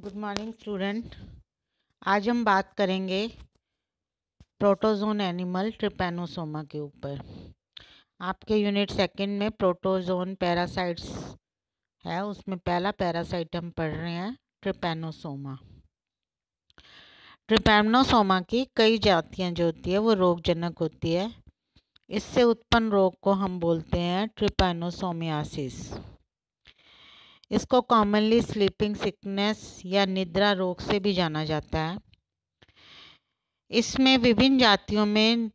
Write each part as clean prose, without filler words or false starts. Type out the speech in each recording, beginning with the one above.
Good morning student. आज हम बात करेंगे प्रोटोजोन एनिमल ट्रिपैनोसोमा के ऊपर। आपके यूनिट सेकंड में प्रोटोजोन पैरासाइट्स है, उसमें पहला पैरासाइट हम पढ़ रहे हैं ट्रिपैनोसोमा। ट्रिपैनोसोमा की कई जातियां जो होती है वो रोगजनक होती है। इससे उत्पन्न रोग को हम बोलते हैं ट्रिपैनोसोमियासिस। इसको कॉमनली स्लीपिंग सिकनेस या निद्रा रोग से भी जाना जाता है। इसमें विभिन्न जातियों में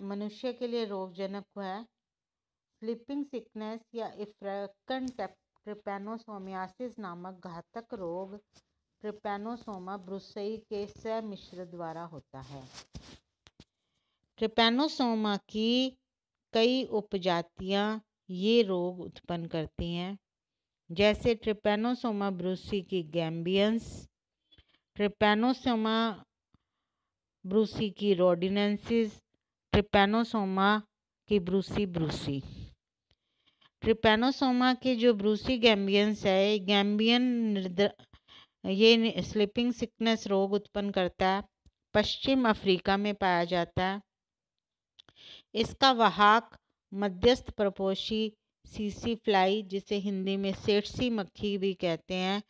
मनुष्य के लिए रोगजनक है। स्लीपिंग सिकनेस या अफ्रीकन ट्रिपैनोसोमियासिस नामक घातक रोग ट्रिपैनोसोमा ब्रुसई के सम्मिश्र द्वारा होता है। ट्रिपैनोसोमा की कई उपजातियां ये रोग उत्पन्न करती हैं, जैसे ट्रिपैनोसोमा ब्रुसी की गैम्बियंस, ट्रिपैनोसोमा ब्रूसी की रोडिनेंसिस, ट्रिपैनोसोमा की ब्रूसी। ट्रिपैनोसोमा के जो ब्रूसी गैम्बियंस है, ये स्लीपिंग सिकनेस रोग उत्पन्न करता है। पश्चिम अफ्रीका में पाया जाता है। इसका वाहक मध्यस्थ प्रपोशी सीसी फ्लाई, जिसे हिंदी में सेठसी मक्खी भी कहते हैं,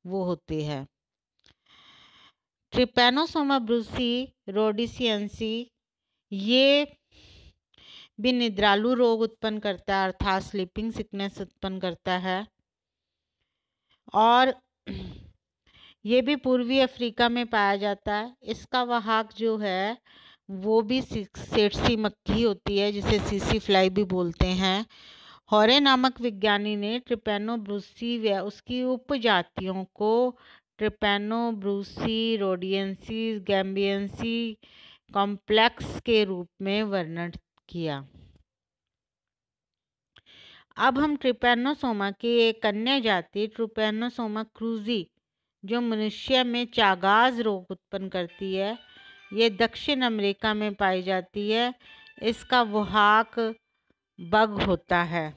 वो होती है। ट्रिपैनोसोमा ब्रूसी रोडिसियंसी ये भी निद्रालु रोग उत्पन्न करता है, अर्थात स्लीपिंग सिकनेस उत्पन्न करता है। और ये भी पूर्वी अफ्रीका में पाया जाता है। इसका वाहक जो है वो भी सेठसी मक्खी होती है, जिसे सीसी फ्लाई भी बोलते हैं। हॉरे नामक विज्ञानी ने ट्रिपैनोब्रूसी व उसकी उपजातियों को ट्रिपैनोब्रूसी रोडियंसिस गैम्बियंसी कॉम्प्लेक्स के रूप में वर्णन किया। अब हम ट्रिपैनोसोमा की एक अन्य जाति ट्रिपैनोसोमा क्रूजी, जो मनुष्य में चागाज रोग उत्पन्न करती है, ये दक्षिण अमेरिका में पाई जाती है। इसका वाहक बग होता है।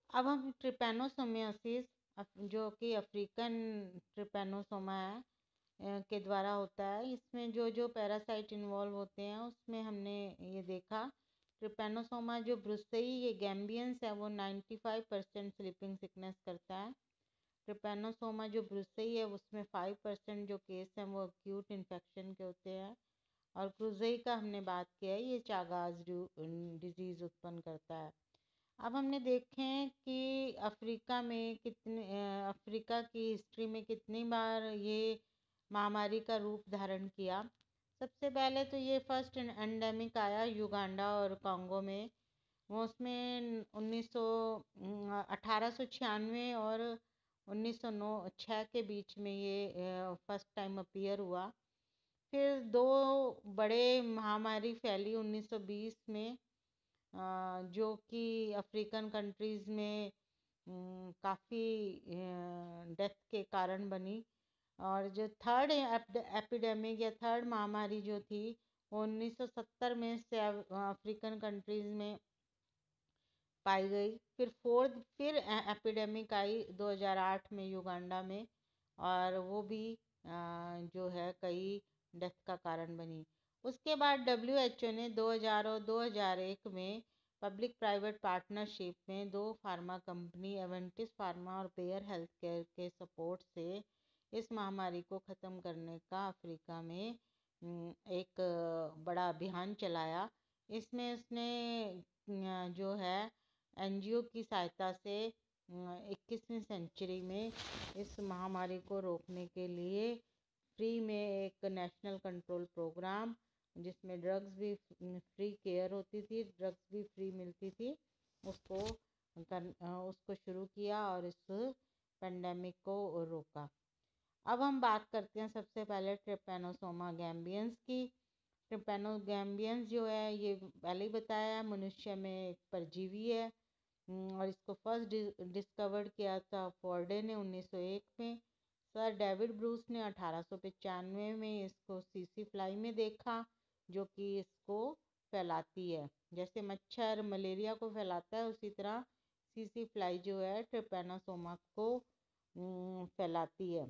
अब हम ट्रिपैनोसोमियासिस, जो कि अफ्रीकन ट्रिपैनोसोमा है के द्वारा होता है, इसमें जो जो पैरासाइट इन्वॉल्व होते हैं उसमें हमने ये देखा। ट्रिपैनोसोमा जो ब्रुसई ये गैम्बियंस है वो 95% स्लीपिंग सिकनेस करता है। ट्रिपैनोसोमा जो ब्रुसई है उसमें 5% जो केस हैं वो एक्यूट इन्फेक्शन के होते हैं। और क्रूजई का हमने बात किया है, ये चागाज डिजीज़ उत्पन्न करता है। अब हमने देखें कि अफ्रीका की हिस्ट्री में कितनी बार ये महामारी का रूप धारण किया। सबसे पहले तो ये फर्स्ट एंडेमिक आया युगांडा और कांगो में। वो उसमें 1896 और 1906 के बीच में ये फर्स्ट टाइम अपीयर हुआ। फिर दो बड़े महामारी फैली 1920 में, जो कि अफ्रीकन कंट्रीज़ में काफ़ी डेथ के कारण बनी। और जो थर्ड एपिडेमिक या थर्ड महामारी जो थी वो 1970 में से अफ्रीकन कंट्रीज़ में पाई गई। फिर एपिडेमिक आई 2008 में युगांडा में, और वो भी जो है कई डेथ का कारण बनी। उसके बाद WHO ने 2000 और 2001 में पब्लिक प्राइवेट पार्टनरशिप में दो फार्मा कंपनी एवेंटिस फार्मा और बेयर हेल्थ केयर के सपोर्ट से इस महामारी को ख़त्म करने का अफ्रीका में एक बड़ा अभियान चलाया। इसमें उसने जो है NGO की सहायता से 21वीं सेंचुरी में इस महामारी को रोकने के लिए फ्री में एक नेशनल कंट्रोल प्रोग्राम, जिसमें ड्रग्स भी फ्री केयर होती थी, ड्रग्स भी फ्री मिलती थी, उसको शुरू किया और इस पेंडेमिक को रोका। अब हम बात करते हैं सबसे पहले ट्रिपैनोसोमा गैम्बियंस की। ट्रिपैनोगैम्बियंस जो है ये पहले ही बताया मनुष्य में एक परजीवी है, और इसको फर्स्ट डिस्कवर्ड किया था फोर्डे ने 1901 में। सर डेविड ब्रूस ने 1895 में इसको सीसी फ्लाई में देखा, जो कि इसको फैलाती है। जैसे मच्छर मलेरिया को फैलाता है, उसी तरह सीसी फ्लाई जो है ट्रिपैनोसोमा को फैलाती है।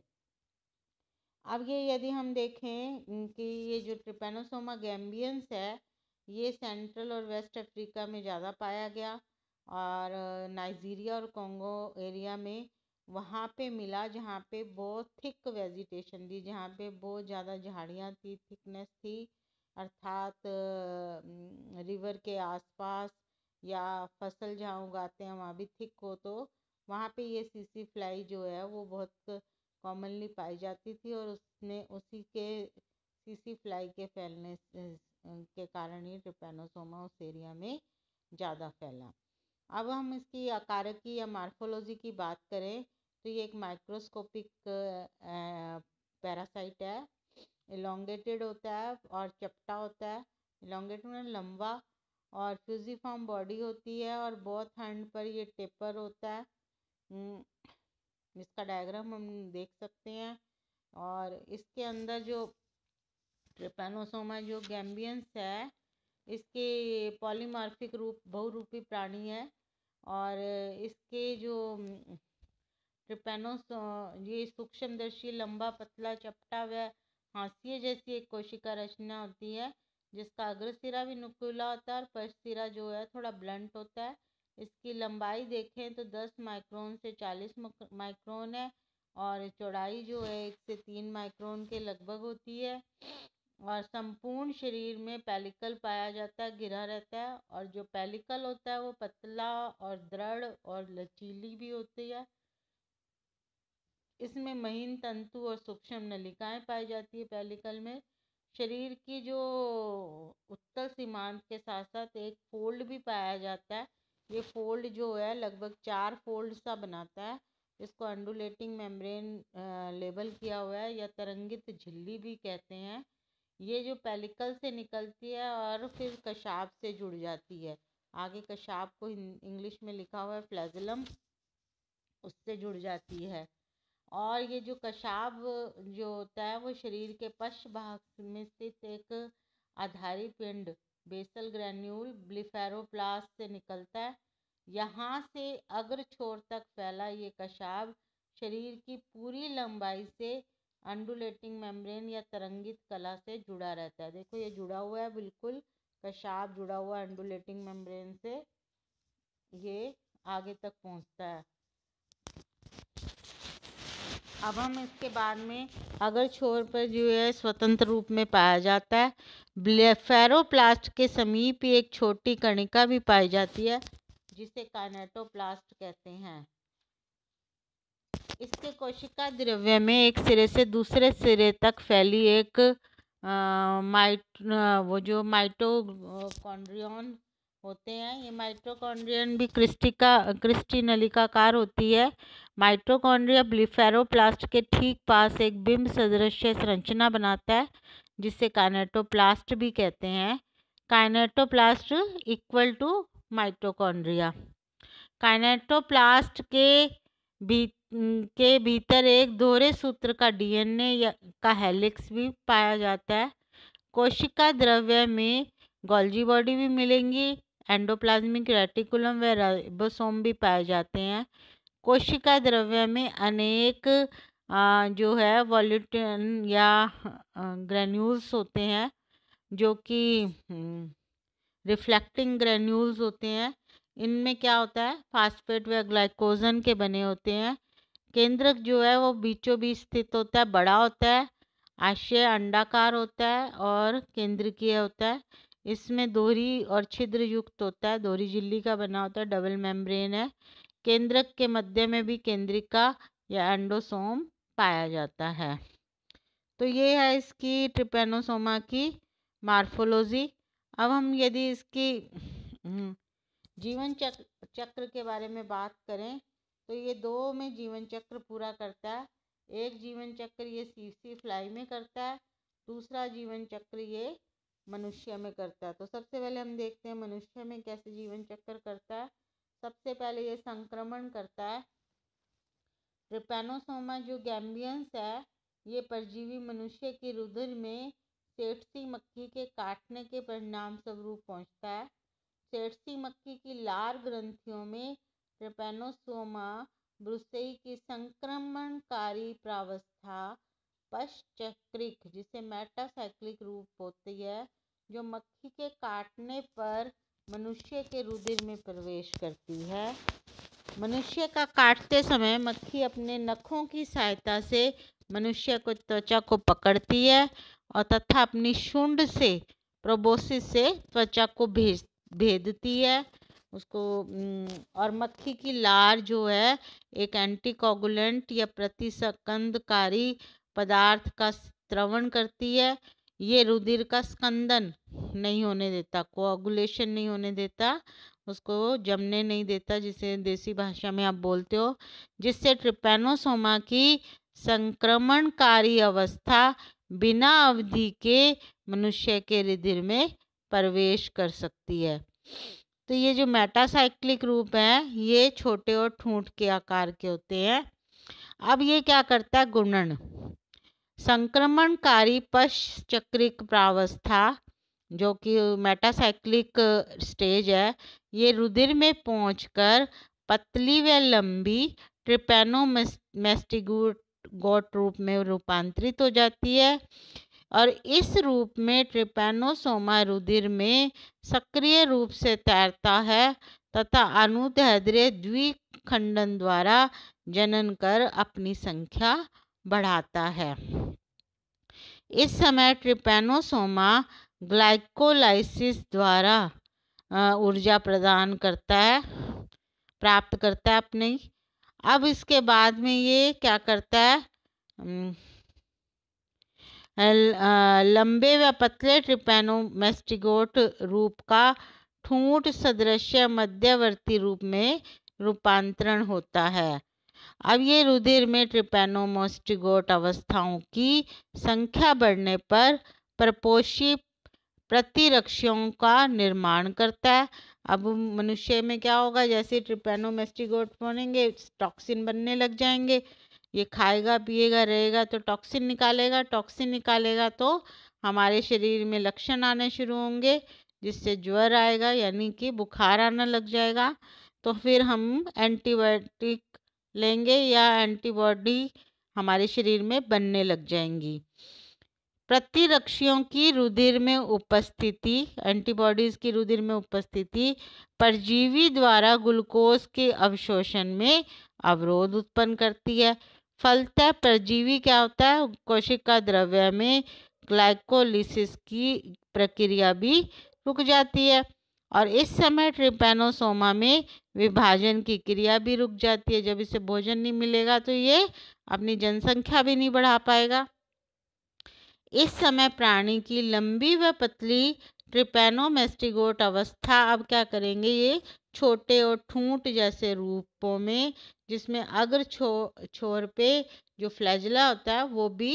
अब ये यदि हम देखें कि ये जो ट्रिपैनोसोमा गैम्बियंस है, ये सेंट्रल और वेस्ट अफ्रीका में ज़्यादा पाया गया, और नाइजीरिया और कॉन्गो एरिया में वहाँ पे मिला जहाँ पे बहुत थिक वेजिटेशन थी, जहाँ पे बहुत ज़्यादा झाड़ियाँ थी, थिकनेस थी, अर्थात रिवर के आसपास या फसल जहाँ उगाते हैं वहाँ भी थिक हो, तो वहाँ पे ये सीसी फ्लाई जो है वो बहुत कॉमनली पाई जाती थी, और उसने उसी के सीसी फ्लाई के फैलने के कारण ही ट्रिपैनोसोमा उस एरिया में ज़्यादा फैला। अब हम इसकी आकारकी या मार्फोलॉजी की बात करें तो ये एक माइक्रोस्कोपिक पैरासाइट है। इलोंगेटेड होता है और चपटा होता है। इलोंगेटेड में लंबा, और फ्यूजिफॉर्म बॉडी होती है, और बहुत हैंड पर ये टेपर होता है। इसका डायग्राम हम देख सकते हैं। और इसके अंदर जो ट्रिपैनोसोमा जो गैम्बियंस है, इसके पॉलीमार्फिक रूप बहुरूपी प्राणी है, और इसके जो ट्रिपैनोस ये सूक्ष्मदर्शी, लंबा, पतला, चपटा व हाशिए जैसी एक कोशिका रचना होती है, जिसका अग्रसिरा भी नुकीला होता है और पश्चसिरा जो है थोड़ा ब्लंट होता है। इसकी लंबाई देखें तो 10 माइक्रोन से 40 माइक्रोन है, और चौड़ाई जो है 1 से 3 माइक्रोन के लगभग होती है, और संपूर्ण शरीर में पेलिकल पाया जाता है, घिरा रहता है, और जो पेलिकल होता है वो पतला और दृढ़ और लचीली भी होती है। इसमें महीन तंतु और सूक्ष्म नलिकाएं पाई जाती है पेलिकल में। शरीर की जो उत्तल सीमांत के साथ साथ एक फोल्ड भी पाया जाता है। ये फोल्ड जो है लगभग 4 फोल्ड सा बनाता है। इसको अंडुलेटिंग मेम्ब्रेन लेबल किया हुआ है, या तरंगित झिल्ली भी कहते हैं। ये जो पेलिकल से निकलती है और फिर कशाब से जुड़ जाती है। आगे कशाब को इंग्लिश में लिखा हुआ है फ्लैजेलम, उससे जुड़ जाती है। और ये जो कशाब जो होता है वो शरीर के पश्च भाग में स्थित एक आधारी पिंड बेसल ग्रैन्यूल ब्लिफेरोप्लास्ट से निकलता है। यहाँ से अग्र छोर तक फैला ये कशाब शरीर की पूरी लंबाई से अंडुलेटिंग मेम्ब्रेन या तरंगित कला से जुड़ा रहता है। देखो ये जुड़ा हुआ है, बिल्कुल कशाब जुड़ा हुआ है अंडुलेटिंग मेम्ब्रेन से, ये आगे तक पहुँचता है। अब हम इसके बाद में अगर छोर पर जो है स्वतंत्र रूप में पाया जाता है। ब्लेफेरोप्लास्ट के समीप एक छोटी कणिका भी पाई जाती है, जिसे काइनेटोप्लास्ट कहते हैं। इसके कोशिका द्रव्य में एक सिरे से दूसरे सिरे तक फैली एक वो जो माइटोकॉन्ड्रियन होते हैं, ये माइटोकॉन्ड्रियन भी क्रिस्टी नलिकाकार होती है। माइटोकॉन्ड्रिया ब्लिफेरोप्लास्ट के ठीक पास एक बिंब सदृश संरचना बनाता है, जिसे काइनेटोप्लास्ट भी कहते हैं। काइनेटोप्लास्ट इक्वल टू माइटोकॉन्ड्रिया। काइनेटोप्लास्ट के भीतर एक दोहरे सूत्र का डीएनए का हेलिक्स भी पाया जाता है। कोशिका द्रव्य में गोल्जी बॉडी भी मिलेंगी, एंडोप्लाज्मिक रेटिकुलम व राइबोसोम भी पाए जाते हैं। कोशिका द्रव्य में अनेक जो है वॉल्यूटिन या ग्रेन्यूल्स होते हैं, जो कि रिफ्लेक्टिंग ग्रेन्यूल्स होते हैं। इनमें क्या होता है, फास्फेट व ग्लाइकोजन के बने होते हैं। केंद्रक जो है वो बीचों बीच स्थित होता है, बड़ा होता है, आशय अंडाकार होता है और केंद्रकीय होता है। इसमें दोहरी और छिद्र युक्त होता है, दोहरी झिल्ली का बना होता है, डबल मेम्ब्रेन है। केंद्रक के मध्य में भी केंद्रिका या एंडोसोम पाया जाता है। तो ये है इसकी ट्रिपैनोसोमा की मार्फोलॉजी। अब हम यदि इसकी जीवन चक्र के बारे में बात करें तो ये 2 में जीवन चक्र पूरा करता है। एक जीवन चक्र ये सीसी फ्लाई में करता है, दूसरा जीवन चक्र ये मनुष्य में करता है। तो सबसे पहले हम देखते हैं मनुष्य में कैसे जीवन चक्र करता है। सबसे पहले ये संक्रमण करता है। ट्रिपैनोसोमा जो गैम्बियंस है, ये परजीवी मनुष्य की रुधिर में सेठसी मक्खी के काटने के परिणाम स्वरूप पहुंचता है। सेठसी मक्खी की लार ग्रंथियों में ट्रिपैनोसोमा ब्रुसेई की संक्रमणकारी प्रावस्था पश्चक्रिक जिसे मेटासाइक्लिक रूप होती है, जो मक्खी के काटने पर मनुष्य के रुधिर में प्रवेश करती है। मनुष्य का काटते समय मक्खी अपने नखों की सहायता से मनुष्य को त्वचा को पकड़ती है और तथा अपनी शुंड से प्रोबोसिस से त्वचा को भेदती है उसको। और मक्खी की लार जो है एक एंटीकोगुलेंट या प्रतिस्कंदकारी पदार्थ का स्रवण करती है। ये रुधिर का स्कंदन नहीं होने देता, कोआगुलेशन नहीं होने देता, उसको जमने नहीं देता, जिसे देसी भाषा में आप बोलते हो, जिससे ट्रिपैनोसोमा की संक्रमणकारी अवस्था बिना अवधि के मनुष्य के रुधिर में प्रवेश कर सकती है। तो ये जो मेटासाइक्लिक रूप है ये छोटे और ठूंठ के आकार के होते हैं। अब ये क्या करता है, गुणन संक्रमणकारी पश्चक्रिक प्रावस्था जो कि मेटासाइक्लिक स्टेज है, ये रुधिर में पहुंचकर पतली व लंबी ट्रिपैनोमेस्टिगोट रूप में रूपांतरित हो जाती है और इस रूप में ट्रिपैनोसोमा रुधिर में सक्रिय रूप से तैरता है तथा अनुदैर्ध्य द्विखंडन द्वारा जनन कर अपनी संख्या बढ़ाता है। इस समय ट्रिपैनोसोमा ग्लाइकोलाइसिस द्वारा ऊर्जा प्रदान करता है, प्राप्त करता है अपनी। अब इसके बाद में ये क्या करता है, लंबे व पतले ट्रिपैनोमेस्टिगोट रूप का ठूंठ सदृश मध्यवर्ती रूप में रूपांतरण होता है। अब ये रुधिर में ट्रिपैनोमेस्टिगोट अवस्थाओं की संख्या बढ़ने पर प्रपोषी प्रतिरक्षियों का निर्माण करता है। अब मनुष्य में क्या होगा, जैसे ट्रिपैनोमेस्टिगोट बनेंगे टॉक्सिन बनने लग जाएंगे, ये खाएगा पिएगा रहेगा तो टॉक्सिन निकालेगा तो हमारे शरीर में लक्षण आने शुरू होंगे, जिससे ज्वर आएगा यानी कि बुखार आने लग जाएगा। तो फिर हम एंटीबायोटिक लेंगे या एंटीबॉडी हमारे शरीर में बनने लग जाएंगी। प्रतिरक्षियों की रुधिर में उपस्थिति, एंटीबॉडीज की रुधिर में उपस्थिति परजीवी द्वारा ग्लूकोज के अवशोषण में अवरोध उत्पन्न करती है। फलतः परजीवी क्या होता है, कोशिका द्रव्य में ग्लाइकोलिसिस की प्रक्रिया भी रुक जाती है और इस समय ट्रिपैनोसोमा में विभाजन की क्रिया भी रुक जाती है। जब इसे भोजन नहीं मिलेगा तो ये अपनी जनसंख्या भी नहीं बढ़ा पाएगा। इस समय प्राणी की लंबी व पतली ट्रिपैनोमेस्टिगोट अवस्था अब क्या करेंगे, ये छोटे और ठूंठ जैसे रूपों में, जिसमें अग्र छोर पे जो फ्लैजिला होता है वो भी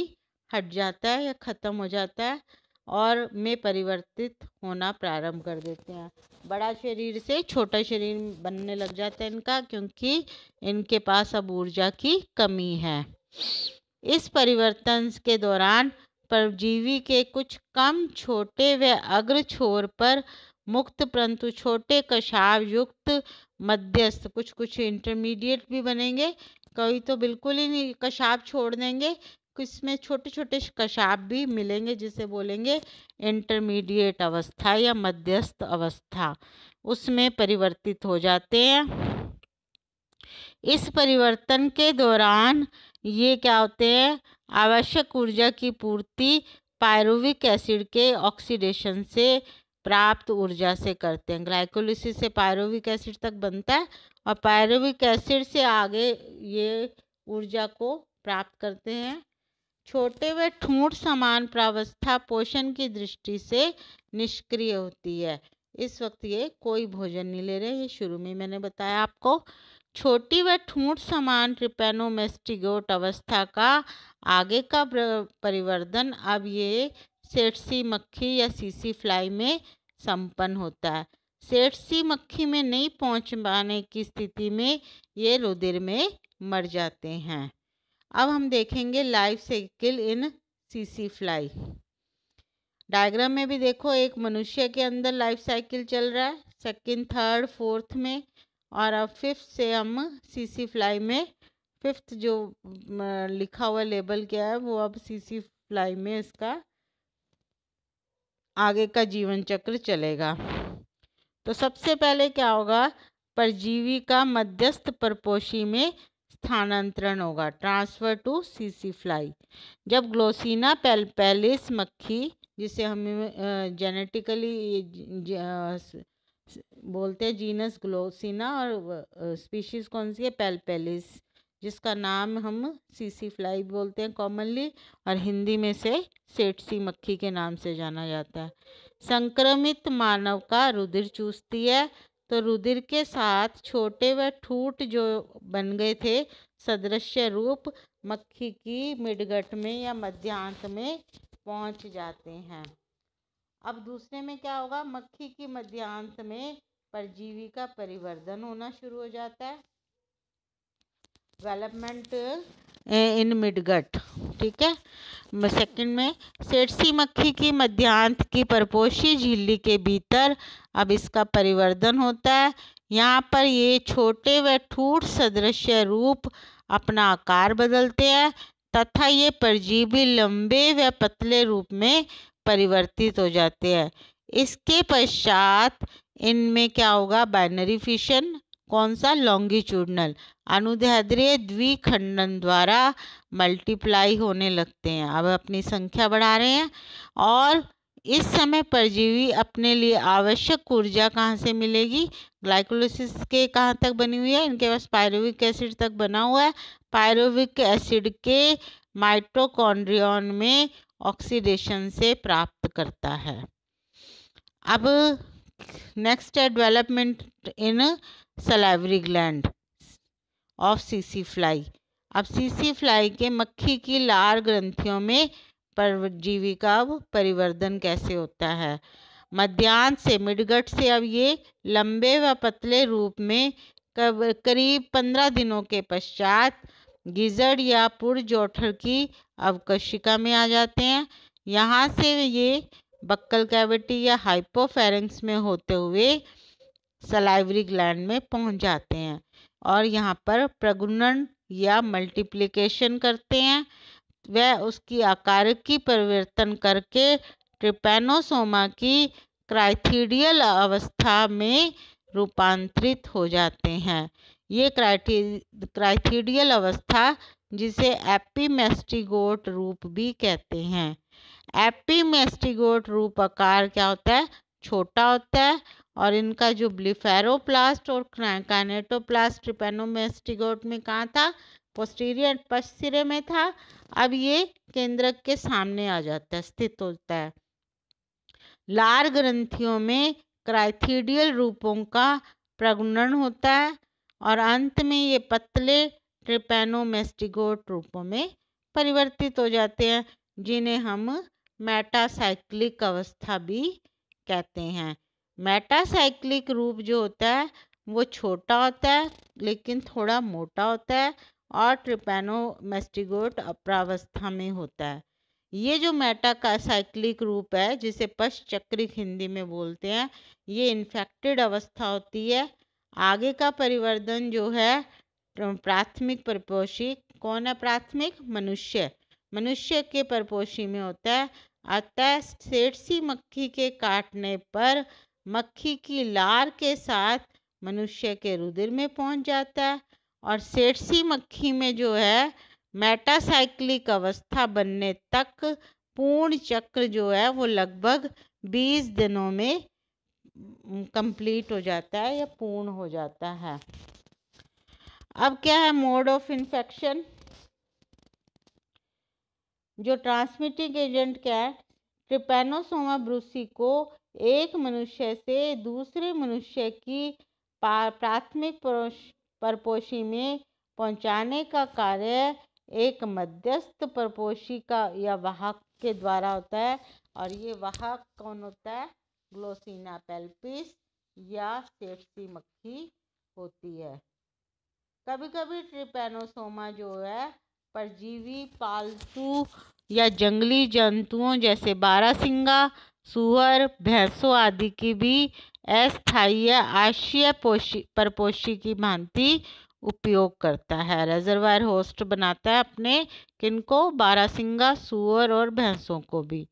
हट जाता है या ख़त्म हो जाता है और में परिवर्तित होना प्रारंभ कर देते हैं। बड़ा शरीर से छोटा शरीर बनने लग जाता है इनका, क्योंकि इनके पास अब ऊर्जा की कमी है। इस परिवर्तन के दौरान परजीवी के कुछ कम छोटे व अग्र छोर पर मुक्त परंतु छोटे कशाव युक्त मध्यस्थ, कुछ इंटरमीडिएट भी बनेंगे, कई तो बिल्कुल ही नहीं कशाव छोड़ देंगे, कुछ में छोटे छोटे कशाव भी मिलेंगे, जिसे बोलेंगे इंटरमीडिएट अवस्था या मध्यस्थ अवस्था, उसमें परिवर्तित हो जाते हैं। इस परिवर्तन के दौरान ये क्या होते हैं, आवश्यक ऊर्जा की पूर्ति पायरुविक एसिड के ऑक्सीडेशन से प्राप्त ऊर्जा से करते हैं। ग्लाइकोलिसिस से पायरुविक एसिड तक बनता है और पायरुविक एसिड से आगे ये ऊर्जा को प्राप्त करते हैं। छोटे व ठूंठ समान प्रावस्था पोषण की दृष्टि से निष्क्रिय होती है। इस वक्त ये कोई भोजन नहीं ले रहे, ये शुरू में मैंने बताया आपको। छोटी व ठूंठ समान ट्रिपैनोमेस्टिगोट अवस्था का आगे का परिवर्तन अब ये सेठसी मक्खी या सीसी फ्लाई में संपन्न होता है। सेठसी मक्खी में नहीं पहुंच पाने की स्थिति में ये रुधिर में मर जाते हैं। अब हम देखेंगे life cycle in CC fly. Diagram में भी देखो एक मनुष्य के अंदर लाइफ साइकिल चल रहा है, सेकंड, थर्ड, फोर्थ में, और अब फिफ्थ से हम सीसी फ्लाई में, फिफ्थ जो लिखा हुआ लेबल किया है वो अब सीसी फ्लाई में इसका आगे का जीवन चक्र चलेगा। तो सबसे पहले क्या होगा, परजीवी का मध्यस्थ परपोषी में स्थानांतरण होगा, ट्रांसफर टू सीसी फ्लाई। जब ग्लोसिना पेल्पेलिस मक्खी, जिसे हम जेनेटिकली बोलते हैं जीनस ग्लोसिना, और स्पीशीज कौन सी है, पेल्पेलिस, जिसका नाम हम सीसी फ्लाई बोलते हैं कॉमनली, और हिंदी में से सेठसी मक्खी के नाम से जाना जाता है। संक्रमित मानव का रुधिर चूसती है, तो रुधिर के साथ छोटे व ठूंठ जो बन गए थे सदृश्य रूप मक्खी की मिडगट में या मध्यांत में पहुंच जाते हैं। अब दूसरे में क्या होगा, मक्खी की मध्यांत में परजीवी का परिवर्धन होना शुरू हो जाता है, डेवलपमेंट इन मिडगट, ठीक है। सेकंड में सेठसी मक्खी की मध्यांत की परपोषी झिल्ली के भीतर अब इसका परिवर्धन होता है। यहाँ पर ये छोटे व ठूंठ सदृश्य रूप अपना आकार बदलते हैं तथा ये परजीवी लंबे व पतले रूप में परिवर्तित हो जाते हैं। इसके पश्चात इनमें क्या होगा, बाइनरी फिशन, कौन सा, लॉन्गिट्यूडनल, अनुदैर्ध्य द्विखंडन द्वारा मल्टीप्लाई होने लगते हैं। अब अपनी संख्या बढ़ा रहे हैं, और इस समय परजीवी अपने लिए आवश्यक ऊर्जा कहाँ से मिलेगी, ग्लाइकोलाइसिस के कहाँ तक बनी हुई है, इनके पास पायरुविक एसिड तक बना हुआ है, पायरुविक एसिड के माइटोकॉन्ड्रियन में ऑक्सीडेशन से प्राप्त करता है। अब नेक्स्ट है development in salivary gland of CC fly. अब सीसी फ्लाई के मक्खी की लार ग्रंथियों में परजीवी का परिवर्धन कैसे होता है, मध्यांत से, मिडगट से अब ये लंबे व पतले रूप में करीब 15 दिनों के पश्चात गिजड़ या पुरजोठर की अवकोशिका में आ जाते हैं। यहाँ से ये बक्कल कैविटी या हाइपोफेरेंक्स में होते हुए सलाइवरी ग्लैंड में पहुँच जाते हैं, और यहाँ पर प्रगुणन या मल्टीप्लिकेशन करते हैं। वह उसकी आकार की परिवर्तन करके ट्रिपैनोसोमा की क्राइथीडियल अवस्था में रूपांतरित हो जाते हैं। ये क्राइथीडियल अवस्था, जिसे एपीमेस्टिगोट रूप भी कहते हैं। एपीमेस्टिगोट रूप आकार क्या होता है, छोटा होता है, और इनका जो ब्लिफेरोप्लास्ट और काइनेटोप्लास्ट ट्रिपैनोमेस्टिगोट में कहाँ था, पोस्टीरियर पश्च सिरे में था। अब ये केंद्रक के सामने आ जाता है, स्थित होता है। लार ग्रंथियों में क्राइथीडियल रूपों का प्रगुणन होता है, और अंत में ये पतले ट्रिपैनोमेस्टिगोट रूपों में परिवर्तित हो जाते हैं, जिन्हें हम मेटासाइक्लिक अवस्था भी कहते हैं। मेटासाइक्लिक रूप जो होता है वो छोटा होता है लेकिन थोड़ा मोटा होता है, और ट्रिपैनोमेस्टिगोट अप्रावस्था में होता है। ये जो मेटासाइक्लिक रूप है, जिसे पश्चक्रिक हिंदी में बोलते हैं, ये इन्फेक्टेड अवस्था होती है। आगे का परिवर्धन जो है प्राथमिक परपोषी, कौन है प्राथमिक, मनुष्य के परपोषी में होता है। अतः सेठसी मक्खी के काटने पर मक्खी की लार के साथ मनुष्य के रुधिर में पहुंच जाता है, और सेठसी मक्खी में जो है मेटासाइक्लिक अवस्था बनने तक पूर्ण चक्र जो है वो लगभग 20 दिनों में कंप्लीट हो जाता है या पूर्ण हो जाता है। अब क्या है मोड ऑफ इन्फेक्शन, जो ट्रांसमिटिंग एजेंट क्या है, ट्रिपैनोसोमा ब्रूसी को एक मनुष्य से दूसरे मनुष्य की प्राथमिक परपोषी में पहुंचाने का कार्य एक मध्यस्थ परपोषी का या वाहक के द्वारा होता है, और ये वाहक कौन होता है, ग्लोसिना पेल्पिस या सेठसी मक्खी होती है। कभी कभी ट्रिपैनोसोमा जो है परजीवी पालतू या जंगली जंतुओं जैसे बारहसिंगा, सूअर, भैंसों आदि की भी अस्थायी या आश्रय परपोषी की भांति उपयोग करता है। रेजर्वायर होस्ट बनाता है अपने किनको, बारहसिंगा, सूअर और भैंसों को भी।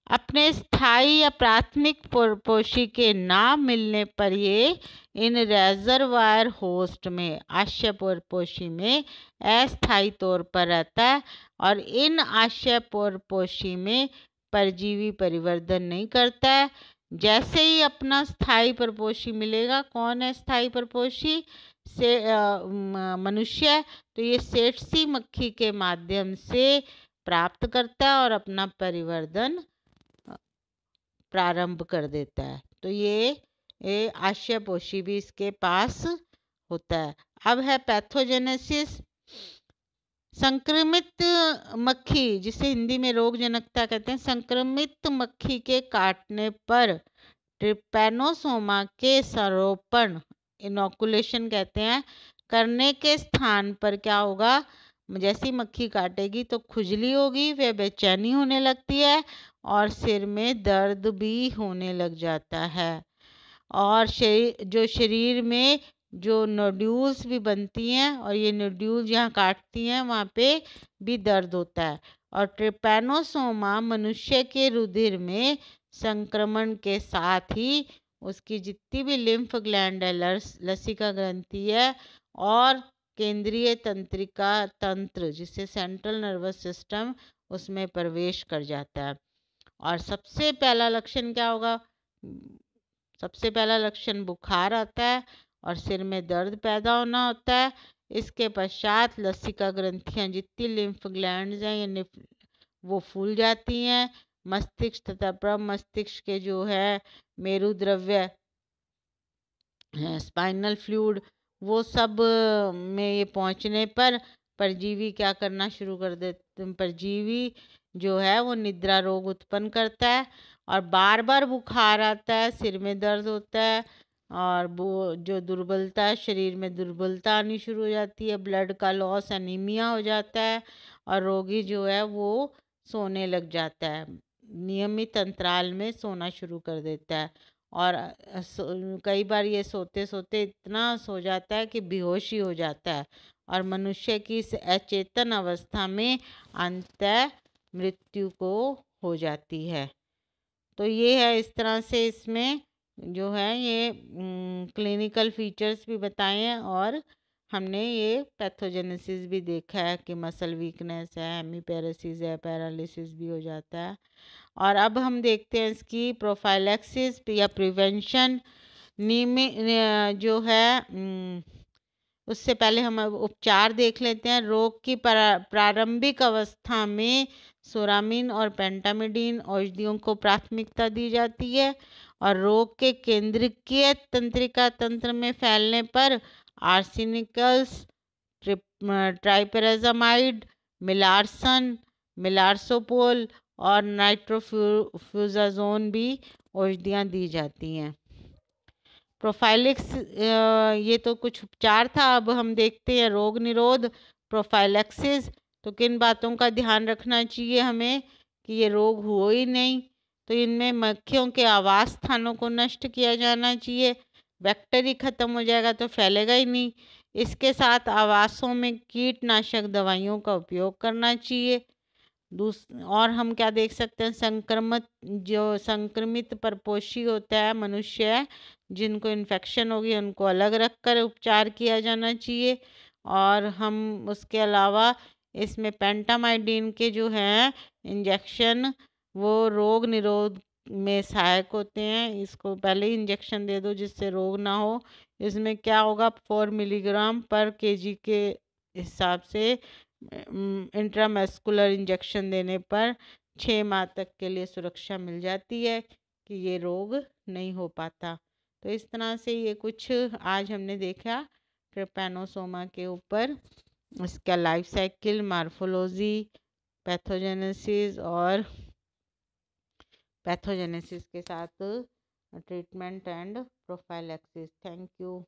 अपने स्थायी या प्राथमिक परपोषी के ना मिलने पर ये इन रेजर्वायर होस्ट में, आश्रय परपोषी में अस्थायी तौर पर रहता है और इन आश्रय परपोषी में परजीवी परिवर्धन नहीं करता है। जैसे ही अपना स्थायी परपोषी मिलेगा, कौन है स्थायी परपोषी? से मनुष्य, तो ये सेठसी मक्खी के माध्यम से प्राप्त करता है और अपना परिवर्धन प्रारंभ कर देता है। तो ये आश्रयपोषी भी इसके पास होता है। अब है पैथोजेनेसिस। संक्रमित मक्खी, जिसे हिंदी में रोगजनकता कहते हैं, संक्रमित मक्खी के काटने पर ट्रिपैनोसोमा के संरोपण, इनोकुलेशन कहते हैं, करने के स्थान पर क्या होगा? जैसी मक्खी काटेगी तो खुजली होगी, वे बेचैनी होने लगती है और सिर में दर्द भी होने लग जाता है। और शरीर में जो नोड्यूल्स भी बनती हैं और ये नोड्यूल जहाँ काटती हैं वहाँ पे भी दर्द होता है। और ट्रिपैनोसोमा मनुष्य के रुधिर में संक्रमण के साथ ही उसकी जितनी भी लिम्फ ग्लैंड है, लसिका ग्रंथि है और केंद्रीय तंत्रिका तंत्र, जिसे सेंट्रल नर्वस सिस्टम, उसमें प्रवेश कर जाता है। और सबसे पहला लक्षण क्या होगा? सबसे पहला लक्षण बुखार आता है और सिर में दर्द पैदा होना होता है। इसके पश्चात लसिका ग्रंथियां, जितनी लिम्फ ग्लैंड्स हैं ये वो फूल जाती हैं। मस्तिष्क तथा प्रमस्तिष्क के जो है मेरु द्रव्य, स्पाइनल फ्लूइड, वो सब में ये पहुंचने पर परजीवी क्या करना शुरू कर देते? परजीवी जो है वो निद्रा रोग उत्पन्न करता है और बार बार बुखार आता है, सिर में दर्द होता है और वो जो दुर्बलता है, शरीर में दुर्बलता आनी शुरू हो जाती है, ब्लड का लॉस, एनीमिया हो जाता है और रोगी जो है वो सोने लग जाता है, नियमित अंतराल में सोना शुरू कर देता है। और कई बार ये सोते सोते इतना सो जाता है कि बेहोशी हो जाता है और मनुष्य की इस अचेतन अवस्था में अंततः मृत्यु को हो जाती है। तो ये है, इस तरह से इसमें जो है ये क्लिनिकल फीचर्स भी बताए हैं और हमने ये पैथोजेनेसिस भी देखा है कि मसल वीकनेस है, हेमीपैरेसिस है, पैरालिसिस भी हो जाता है। और अब हम देखते हैं इसकी प्रोफाइलैक्सिस या प्रिवेंशन। जो है उससे पहले हम अब उपचार देख लेते हैं। रोग की प्रारंभिक अवस्था में सोरामिन और पेंटामिडीन औषधियों को प्राथमिकता दी जाती है और रोग के केंद्रीय तंत्रिका तंत्र में फैलने पर आर्सेनिकल्स, ट्राइपेराजामाइड, मिलारसन, मिलारसोपोल और नाइट्रोफ्यूजाजोन भी औषधियाँ दी जाती हैं। प्रोफाइलिक्स, ये तो कुछ उपचार था। अब हम देखते हैं रोग निरोध, प्रोफाइलैक्सिस। तो किन बातों का ध्यान रखना चाहिए हमें कि ये रोग हो ही नहीं? तो इनमें मक्खियों के आवास स्थानों को नष्ट किया जाना चाहिए। वेक्टर ही खत्म हो जाएगा तो फैलेगा ही नहीं। इसके साथ आवासों में कीटनाशक दवाइयों का उपयोग करना चाहिए। और हम क्या देख सकते हैं? संक्रमित परपोषी होता है मनुष्य, जिनको इन्फेक्शन होगी उनको अलग रखकर उपचार किया जाना चाहिए। और हम उसके अलावा इसमें पेंटामाइडिन के जो हैं इंजेक्शन, वो रोग निरोध में सहायक होते हैं। इसको पहले ही इंजेक्शन दे दो जिससे रोग ना हो। इसमें क्या होगा? 4 मिलीग्राम पर केजी के हिसाब से इंट्रामस्कुलर इंजेक्शन देने पर 6 माह तक के लिए सुरक्षा मिल जाती है कि ये रोग नहीं हो पाता। तो इस तरह से ये कुछ आज हमने देखा ट्रिपैनोसोमा के ऊपर, इसका लाइफ साइकिल, मार्फोलॉजी, पैथोजेनेसिस और पैथोजेनेसिस के साथ treatment and prophylaxis. Thank you.